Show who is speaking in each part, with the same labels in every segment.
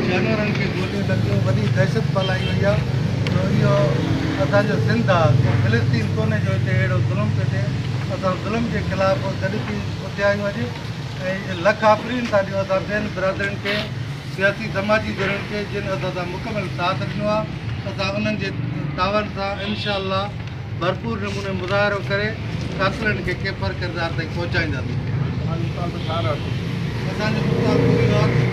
Speaker 1: जानवरनि खे गोलियूं लॻियूं, वॾी दहशत फैलाई वई आहे। जो इहो असांजो सिंध आहे, को फिलिस्तीन कोन्हे जो हिते अहिड़ो ज़ुल्म पियो थिए। असां ज़ुल्म जे ख़िलाफ़ गॾु थी उथिया आहियूं अॼु, ऐं लख आफ़रीन था ॾियूं असां ॿियनि बिरादरियुनि खे, सियासी समाजी धड़नि खे, जिन असां सां मुकमल साथ ॾिनो आहे। असां उन्हनि जे तावन सां इनशा भरपूर नमूने मुज़ाहिरो करे कातिलनि खे केफ़र किरदार ताईं पहुचाईंदासीं। असांजो पूरी वक़्तु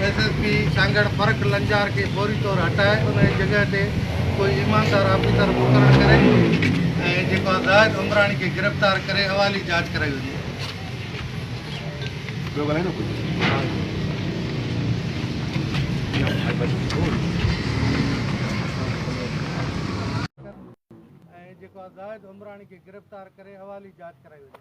Speaker 1: SSP सांगड़ फ़र्क़ लंजार खे फौरी तौर हटाए उन जी जॻह ते कोई ईमानदार ऑफिसर मुक़ररु करे ऐं जेको आहे ज़ाहिद उमराणी खे गिरफ़्तार करे हवाली जांच कराई वञे। ऐं जेको आहे ज़ाहिद उमराणी खे गिरफ़्तार करे हवाली जांच कराई वञे।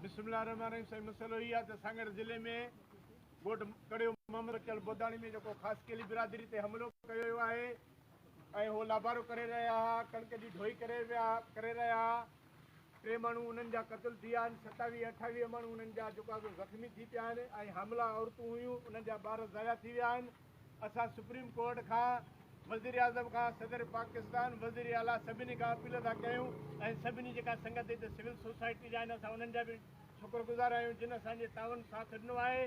Speaker 2: बिस्मिल्लाहिर्रहमानिर्रहीम। सही मसइलो इहा आहे त सांगड़ ज़िले में ॻोठ कड़ियो मोहम्मद अचल बोदाणी में जेको ख़ासि केली बिरादरी ते हमिलो कयो वियो आहे ऐं हो लाबारो करे रहिया हुआ, कणिक जी ढोई करे रहिया। 3 माण्हू उन्हनि जा क़तल थी विया आहिनि, 27-28 माण्हू उन्हनि जा जेको आहे ज़ख़्मी थी पिया आहिनि ऐं हमला औरतूं हुयूं, उन्हनि जा ॿार ज़ाया थी विया आहिनि। असां सुप्रीम कोर्ट खां, वज़ीर आज़म खां, सदर पाकिस्तान, वज़ीर आला सभिनी खां अपील था कयूं ऐं सभिनी जेका संगत हिते सिविल सोसाइटी जा आहिनि असां उन्हनि जा बि शुक्रगुज़ार आहियूं जिन असांजे तावन साथ ॾिनो आहे।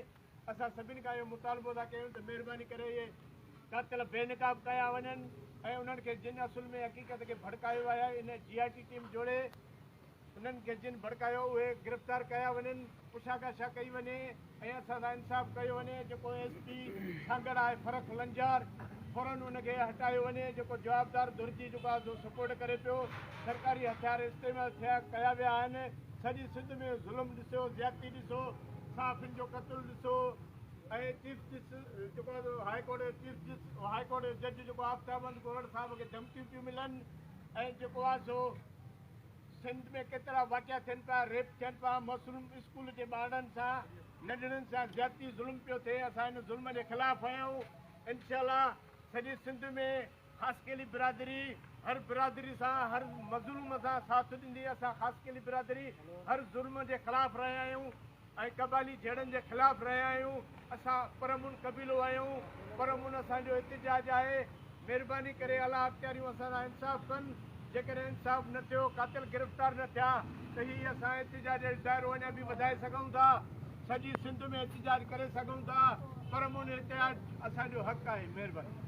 Speaker 2: असां सभिनी खां इहो मुतालबो था कयूं त महिरबानी करे इहे कातिल बेनकाब कया वञनि ऐं उन्हनि खे जिन असुल में हक़ीक़त खे भड़कायो आहे इन GIT टीम जोड़े उन्हनि खे जिन भड़कायो उहे गिरफ़्तार कया वञनि, पुछागाछा कई वञे ऐं असां सां इंसाफ़ कयो वञे। जेको SP सांगड़ आहे फ़र्क़ लंजार फौरन उनखे हटायो वञे, जेको जवाबदार धुरिजी जेको आहे सपोर्ट करे पियो। सरकारी हथियार इस्तेमालु कया विया आहिनि। सॼी सिंध में ज़ुल्म ॾिसो, ज़्यादती ॾिसो, साफ़िन जो क़त्ल ॾिसो ऐं चीफ जस्टिस जेको हाई कोर्ट जज जेको आफ्ताबंद गोहर साहब खे धमकियूं थियूं मिलनि ऐं जेको आहे सो सिंध में केतिरा वाक़िया थियनि पिया, रेप थियनि पिया, मसरूम स्कूल जे ॿारनि सां नंढड़नि सां ज़्यादती ज़ुल्म पियो थिए। असां हिन ज़ुल्म जे ख़िलाफ़ आहियूं। इंशाअल्लाह सॼी सिंध में ख़ासि केली बिरादरी हर बिरादरी सां, हर मज़लूम सां साथ ॾींदी। असां ख़ासि केली बिरादरी हर ज़ुल्म जे ख़िलाफ़ रहिया आहियूं ऐं क़बाइली जड़नि जे ख़िलाफ़ रहिया आहियूं। असां परमुन कबीलो आहियूं, परमुन असांजो इतिजाज आहे। महिरबानी करे अला अख़्तियारियूं असां सां इंसाफ़ कनि। जेकॾहिं इंसाफ़ न थियो, कातिल गिरफ़्तार न थिया त हीअ असां इतिजाज जो दाइरो अञा बि वधाए सघूं था, सॼी सिंध में इतिजाज करे सघूं था। परमुन इतिजाज असांजो हक़ आहे। महिरबानी।